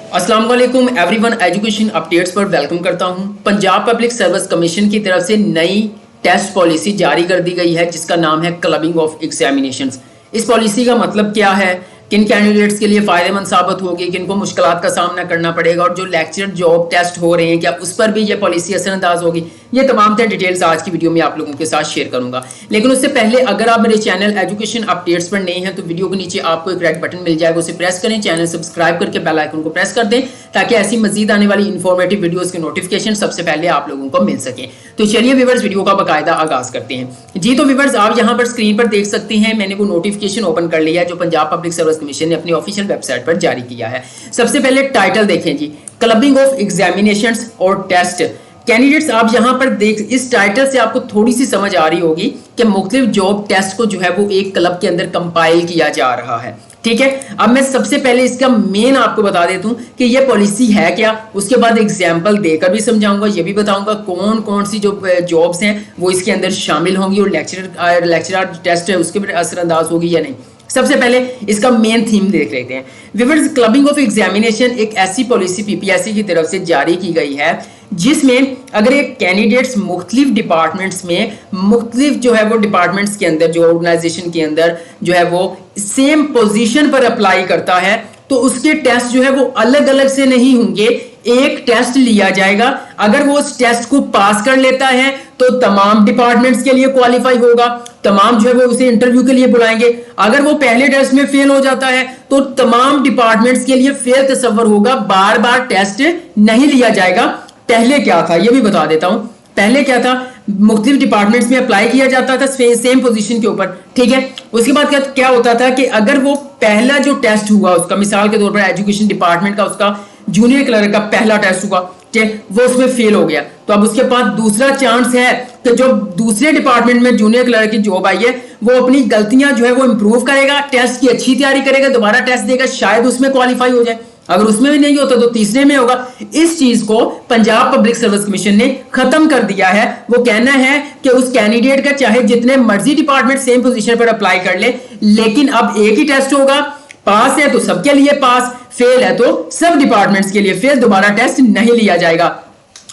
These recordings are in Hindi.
अस्सलाम वालेकुम एवरीवन, एजुकेशन अपडेट्स पर वेलकम करता हूं। पंजाब पब्लिक सर्विस कमीशन की तरफ से नई टेस्ट पॉलिसी जारी कर दी गई है जिसका नाम है क्लबिंग ऑफ एग्जामिनेशंस। इस पॉलिसी का मतलब क्या है, किन कैंडिडेट्स के लिए फ़ायदेमंद साबित होगी, किन को मुश्किलात का सामना करना पड़ेगा और जो लेक्चर जॉब टेस्ट हो रहे हैं क्या उस पर भी ये पॉलिसी असरअंदाज होगी, ये तमाम तरह डिटेल्स आज की वीडियो में आप लोगों के साथ शेयर करूंगा। लेकिन उससे पहले अगर आप मेरे चैनल एजुकेशन अपडेट्स पर नए हैं तो वीडियो के नीचे आपको एक रेड बटन मिल जाएगा, उसे प्रेस करें, चैनल सब्सक्राइब करके बेल आइकन को प्रेस कर दें ताकि ऐसी मजीद आने वाली इंफॉर्मेटिव वीडियोस के नोटिफिकेशन सबसे पहले आप लोगों को मिल सके। तो चलिए व्यूअर्स, वीडियो का बाकायदा आगाज करते हैं जी। तो व्यूअर्स, आप यहाँ पर स्क्रीन पर देख सकते हैं, मैंने वो नोटिफिकेशन ओपन कर लिया है जो पंजाब पब्लिक सर्विस कमीशन ने अपनी ऑफिशियल वेबसाइट पर जारी किया है। सबसे पहले टाइटल देखें जी, क्लबिंग ऑफ एग्जामिनेशंस और टेस्ट। कैंडिडेट्स आप यहां पर देख, इस टाइटल से आपको थोड़ी सी समझ आ रही होगी कि मुख्तलिफ जॉब टेस्ट को जो है वो एक क्लब के अंदर कंपाइल किया जा रहा है। ठीक है, अब मैं सबसे पहले इसका मेन आपको बता देता हूं कि ये पॉलिसी है क्या, उसके बाद एग्जाम्पल देकर भी समझाऊंगा, ये भी बताऊंगा कौन कौन सी जो जॉब्स हैं वो इसके अंदर शामिल होंगी और लेक्चरर टेस्ट है उसके पर असरअंदाज होगी या नहीं। सबसे पहले इसका मेन थीम देख लेते हैं। व्यूअर्स, क्लबिंग ऑफ एग्जामिनेशन एक ऐसी पॉलिसी पीपीएससी की तरफ से जारी की गई है जिसमें अगर एक कैंडिडेट्स मुख्तलिफ डिपार्टमेंट्स में मुख्तलिफ जो है वो डिपार्टमेंट्स के अंदर जो ऑर्गेनाइजेशन के अंदर जो है वो सेम पोजीशन पर अप्लाई करता है तो उसके टेस्ट जो है वो अलग अलग से नहीं होंगे, एक टेस्ट लिया जाएगा। अगर वो उस टेस्ट को पास कर लेता है तो तमाम डिपार्टमेंट्स के लिए क्वालिफाई होगा, तमाम जो है वो उसे इंटरव्यू के लिए बुलाएंगे। अगर वो पहले टेस्ट में फेल हो जाता है तो तमाम डिपार्टमेंट्स के लिए फेल तस्वर होगा, बार बार टेस्ट नहीं लिया जाएगा। पहले क्या था ये भी बता देता हूं। पहले क्या था, मुख्तलिफ डिपार्टमेंट्स में अप्लाई किया जाता था सेम पोजीशन के ऊपर। ठीक है, उसके बाद क्या होता था कि अगर वो पहला जो टेस्ट हुआ उसका, मिसाल के तौर पर एजुकेशन डिपार्टमेंट का उसका जूनियर क्लर्क का पहला टेस्ट हुआ, वो उसमें फेल हो गया तो अब उसके पास दूसरा चांस है कि जो दूसरे डिपार्टमेंट में जूनियर क्लर्क की जॉब आई है वो अपनी गलतियां जो है वो इंप्रूव करेगा, टेस्ट की अच्छी तैयारी करेगा, दोबारा टेस्ट देगा, शायद उसमें क्वालिफाई हो जाए। अगर उसमें भी नहीं होता तो तीसरे में होगा। इस चीज को पंजाब पब्लिक सर्विस कमीशन ने खत्म कर दिया है। वो कहना है कि उस कैंडिडेट का चाहे जितने मर्जी डिपार्टमेंट सेम पोजीशन पर अप्लाई कर ले, लेकिन अब एक ही टेस्ट होगा, पास है तो सबके लिए पास, फेल है तो सब डिपार्टमेंट्स के लिए फेल, दोबारा टेस्ट नहीं लिया जाएगा।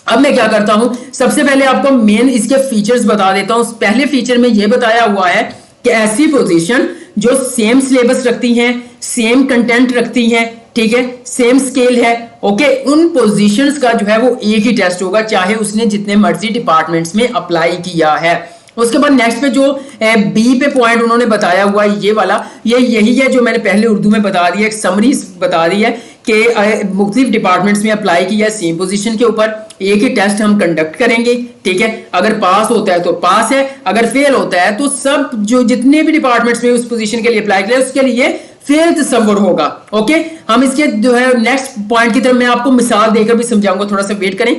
अब मैं क्या करता हूं, सबसे पहले आपको मेन इसके फीचर्स बता देता हूं। पहले फीचर में यह बताया हुआ है कि ऐसी पोजीशन जो सेम सिलेबस रखती हैं, सेम कंटेंट रखती हैं, ठीक है, सेम स्केल है, ओके, उन पोजीशंस का जो है वो एक ही टेस्ट होगा चाहे उसने जितने मर्जी डिपार्टमेंट्स में अप्लाई किया है। उसके बाद नेक्स्ट पे जो बी पे पॉइंट उन्होंने बताया हुआ ये वाला, यही है जो मैंने पहले उर्दू में बता दिया, एक समरी बता दी है कि मुख्तलिफ डिपार्टमेंट्स में अप्लाई किया सेम पोजीशन के ऊपर, एक ही टेस्ट हम कंडक्ट करेंगे। ठीक है, अगर पास होता है तो पास है, अगर फेल होता है तो सब जो जितने भी डिपार्टमेंट्स में उस पोजीशन के लिए अप्लाई किया उसके लिए फेल तस्वर होगा। ओके, हम इसके जो है नेक्स्ट पॉइंट की तरफ मैं आपको मिसाल देकर भी समझाऊंगा, थोड़ा सा वेट करें।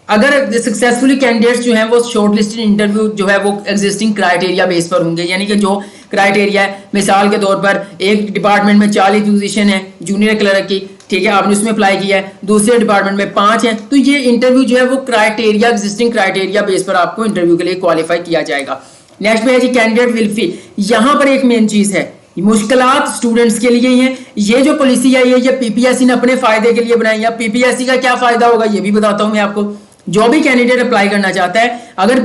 अगर सक्सेसफुली कैंडिडेट्स जो हैं वो शॉर्टलिस्टेड इंटरव्यू जो है वो एग्जिस्टिंग क्राइटेरिया बेस पर होंगे, यानी कि जो क्राइटेरिया है, मिसाल के तौर पर एक डिपार्टमेंट में 40 पोजीशन है जूनियर क्लर्क की, ठीक है, आपने उसमें अप्लाई किया है, दूसरे डिपार्टमेंट में 5 है, तो ये इंटरव्यू जो है वो क्राइटेरिया एग्जिस्टिंग क्राइटेरिया बेस पर आपको इंटरव्यू के लिए क्वालिफाई किया जाएगा। नेक्स्ट में है जी कैंडिडेट विल फी। यहां पर एक मेन चीज है, मुश्किलात स्टूडेंट्स के लिए हैं। ये जो पॉलिसी आई है ये पीपीएससी ने अपने फायदे के लिए बनाई है। पीपीएससी का क्या फायदा होगा ये भी बताता हूं मैं आपको। जो भी कैंडिडेट अप्लाई करना चाहता है, अगर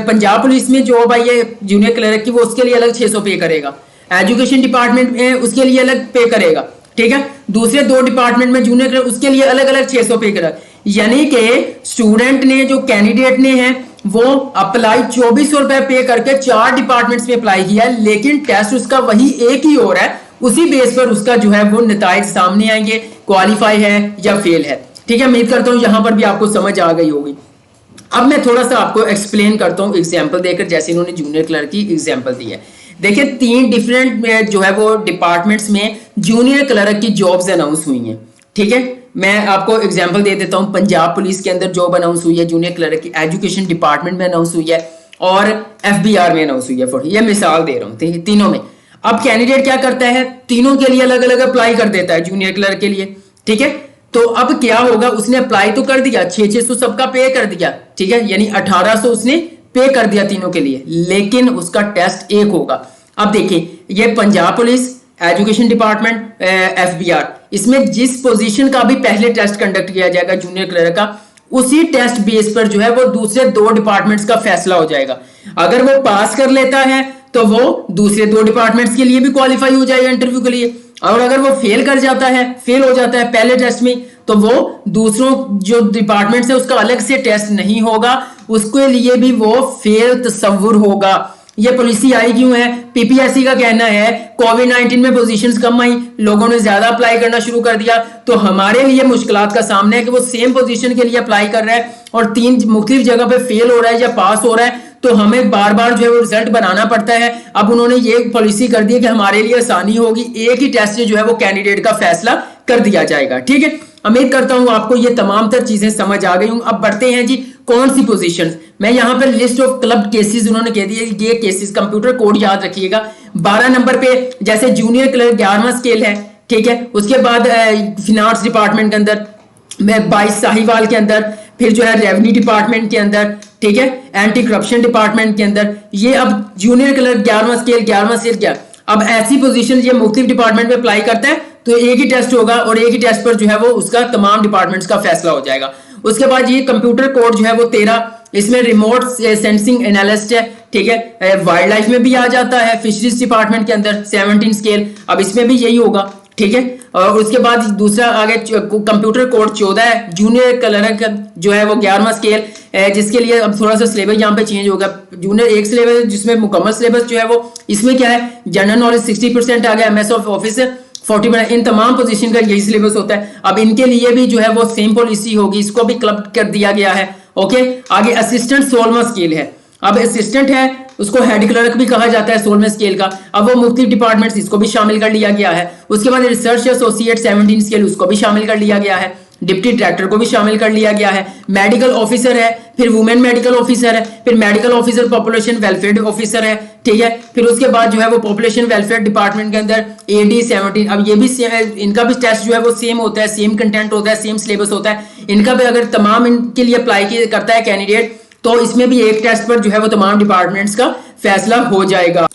पंजाब पुलिस में जॉब आई है जूनियर क्लर्क की, वो उसके लिए अलग 600 पे करेगा, एजुकेशन डिपार्टमेंट में उसके लिए अलग पे करेगा, ठीक है, दूसरे 2 डिपार्टमेंट में जूनियर क्लर्क उसके लिए अलग अलग 600 पे करेगा। यानी कि स्टूडेंट ने, जो कैंडिडेट ने है वो अप्लाई 2400 रुपए पे करके 4 डिपार्टमेंट्स में अप्लाई किया है, लेकिन टेस्ट उसका वही एक ही हो रहा है, उसी बेस पर उसका जो है वो नताइज सामने आएंगे, क्वालिफाई है या फेल है। ठीक है, उम्मीद करता हूं यहां पर भी आपको समझ आ गई होगी। अब मैं थोड़ा सा आपको एक्सप्लेन करता हूं एग्जाम्पल देकर, जैसे इन्होंने जूनियर क्लर्क की एग्जाम्पल दी है। देखिए 3 डिफरेंट जो है वो डिपार्टमेंट्स में जूनियर क्लर्क की जॉब्स अनाउंस हुई हैं। ठीक है, मैं आपको एग्जांपल दे देता हूं। पंजाब पुलिस के अंदर जॉब अनाउंस हुई है जूनियर क्लर्क की, एजुकेशन डिपार्टमेंट में अनाउंस हुई है और एफबीआर में अनाउंस हुई है। ये मिसाल दे रहा हूं तीनों में। अब कैंडिडेट क्या करता है, तीनों के लिए अलग अलग अप्लाई कर देता है जूनियर क्लर्क के लिए। ठीक है, तो अब क्या होगा, उसने अप्लाई तो कर दिया, 600 सबका पे कर दिया, ठीक है, यानी 1800 उसने पे कर दिया तीनों के लिए, लेकिन उसका टेस्ट एक होगा। अब देखिए ये Punjab police, education department, FBR, इसमें जिस पोजीशन का भी पहले टेस्ट कंडक्ट किया जाएगा जूनियर क्लर्क का, उसी टेस्ट बेस पर जो है वो दूसरे 2 डिपार्टमेंट्स का फैसला हो जाएगा। अगर वो पास कर लेता है तो वो दूसरे 2 डिपार्टमेंट्स के लिए भी क्वालिफाई हो जाएगा इंटरव्यू के लिए, और अगर वो फेल हो जाता है पहले टेस्ट में, तो वो दूसरों जो डिपार्टमेंट्स है उसका अलग से टेस्ट नहीं होगा, उसके लिए भी वो फेल तस्वुर होगा। ये पॉलिसी आई क्यों है? पीपीएससी का कहना है कोविड-19 में पोजीशंस कम आई, लोगों ने ज्यादा अप्लाई करना शुरू कर दिया, तो हमारे लिए मुश्किलात का सामना है कि वो सेम पोजीशन के लिए अप्लाई कर रहा है और 3 मुख्तलिफ जगह पे फेल हो रहा है या पास हो रहा है, तो हमें बार बार जो है वो रिजल्ट बनाना पड़ता है। अब उन्होंने ये पॉलिसी कर दी है कि हमारे लिए आसानी होगी, एक ही टेस्ट से जो है वो कैंडिडेट का फैसला कर दिया जाएगा। ठीक है, उम्मीद करता हूं आपको ये तमाम तर चीजें समझ आ गई हूं। अब बढ़ते हैं जी कौन सी पोजीशंस। मैं यहां पर लिस्ट ऑफ क्लब केसेस उन्होंने कह दिए, ये केसेस कंप्यूटर कोड याद रखिएगा। 12 नंबर पे जैसे जूनियर क्लर्क 11वां स्केल है, ठीक है, उसके बाद फिनांस डिपार्टमेंट के अंदर, 22 साहिवाल के अंदर, फिर जो है रेवेन्यू डिपार्टमेंट के अंदर, ठीक है, एंटी करप्शन डिपार्टमेंट के अंदर, ये अब जूनियर क्लर्क 11वां स्केल क्या। अब ऐसी पोजीशन ये मुख्तलिफ डिपार्टमेंट में अप्लाई करता है तो एक ही टेस्ट होगा और एक ही टेस्ट पर जो है वो उसका तमाम डिपार्टमेंट्स का फैसला हो जाएगा। उसके बाद ये कंप्यूटर कोड जो है वो 13, इसमें रिमोट सेंसिंग एनालिस्ट है, ठीक है, वाइल्ड लाइफ में भी आ जाता है, फिशरीज डिपार्टमेंट के अंदर 17 स्केल, अब इसमें भी यही होगा, ठीक है। और उसके बाद दूसरा आगे कंप्यूटर कोड 14 है, जूनियर क्लर्क जो है वो 11वां स्केल, जिसके लिए अब थोड़ा सा सिलेबस यहाँ पे चेंज होगा। जूनियर एक सिलेबस जिसमें मुकम्मल सिलेबस जो है वो, इसमें क्या है, जनरल नॉलेज 60% आ गया, एमएस ऑफिस 40%, इन तमाम पोजीशन का यही सिलेबस होता है। अब इनके लिए भी जो है वो सेम पॉलिसी होगी, इसको भी क्लब कर दिया गया है। ओके, आगे असिस्टेंट 16वां स्केल है, अब असिस्टेंट है उसको हेड क्लर्क भी कहा जाता है 16वें स्केल का, अब वो मुख्तलिफ डिपार्टमेंट्स, इसको भी शामिल कर लिया गया है। उसके बाद रिसर्च एसोसिएट 17 स्केल, उसको भी शामिल कर लिया गया है। डिप्टी डायरेक्टर को भी शामिल कर लिया गया है। मेडिकल ऑफिसर है, फिर वुमेन मेडिकल ऑफिसर है, फिर medical officer population welfare officer है, ठीक है। फिर उसके बाद जो है वो पॉपुलेशन वेलफेयर डिपार्टमेंट के अंदर AD 17, अब ये भी इनका भी टेस्ट जो है वो सेम होता है, सेम कंटेंट होता है, सेम सिलेबस होता है। इनका भी अगर तमाम इनके लिए अप्लाई करता है कैंडिडेट, तो इसमें भी एक टेस्ट पर जो है वो तमाम डिपार्टमेंट्स का फैसला हो जाएगा।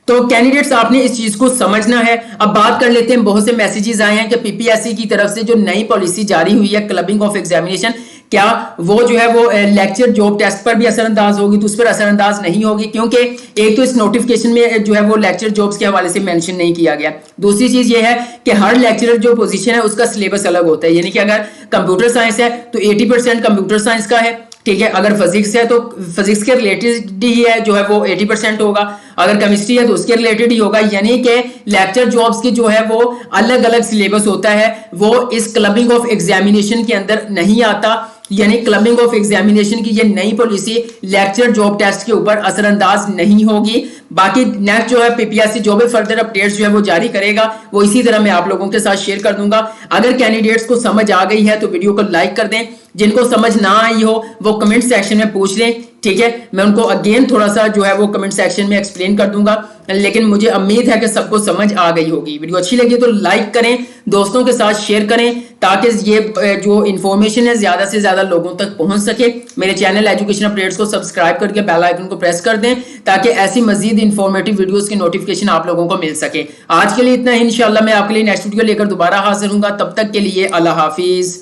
तो कैंडिडेट्स आपने इस चीज को समझना है। अब बात कर लेते हैं, बहुत से मैसेजेस आए हैं कि पीपीएससी की तरफ से जो नई पॉलिसी जारी हुई है क्लबिंग ऑफ एग्जामिनेशन, क्या वो जो है वो लेक्चर जॉब टेस्ट पर भी असरअंदाज होगी? तो उस पर असरअंदाज नहीं होगी, क्योंकि एक तो इस नोटिफिकेशन में जो है वो लेक्चर जॉब्स के हवाले से मेंशन नहीं किया गया। दूसरी चीज ये है कि हर लेक्चरर जो पोजीशन है उसका सिलेबस अलग होता है, यानी कि अगर कंप्यूटर साइंस है तो 80% कंप्यूटर साइंस का है, ठीक है। अगर फिजिक्स है तो फिजिक्स के रिलेटेड ही है जो है वो 80% होगा, अगर केमिस्ट्री है तो उसके रिलेटेड ही होगा। यानी कि लेक्चर जॉब्स की जो है वो अलग अलग सिलेबस होता है, वो इस क्लबिंग ऑफ एग्जामिनेशन के अंदर नहीं आता। यानी क्लबिंग ऑफ एग्जामिनेशन की ये नई पॉलिसी लेक्चर जॉब टेस्ट के ऊपर असरअंदाज नहीं होगी। बाकी नेक्स्ट जो है पीपीएससी जो भी फर्दर अपडेट्स जो है वो जारी करेगा, वो इसी तरह मैं आप लोगों के साथ शेयर कर दूंगा। अगर कैंडिडेट्स को समझ आ गई है तो वीडियो को लाइक कर दें, जिनको समझ ना आई हो वो कमेंट सेक्शन में पूछ लें, ठीक है। मैं उनको अगेन थोड़ा सा जो है वो कमेंट सेक्शन में एक्सप्लेन कर दूंगा, लेकिन मुझे उम्मीद है कि सबको समझ आ गई होगी। वीडियो अच्छी लगी तो लाइक करें, दोस्तों के साथ शेयर करें, ताकि ये जो इन्फॉर्मेशन है ज्यादा से ज्यादा लोगों तक पहुंच सके। मेरे चैनल एजुकेशन अपडेट्स को सब्सक्राइब करके बेल आइकन को प्रेस कर दें, ताकि ऐसी मजीद इंफॉर्मेटिव वीडियोस की नोटिफिकेशन आप लोगों को मिल सके। आज के लिए इतना ही, इंशाल्लाह मैं आपके लिए नेक्स्ट वीडियो लेकर दोबारा हाजिर हूंगा। तब तक के लिए अल्लाह हाफिज।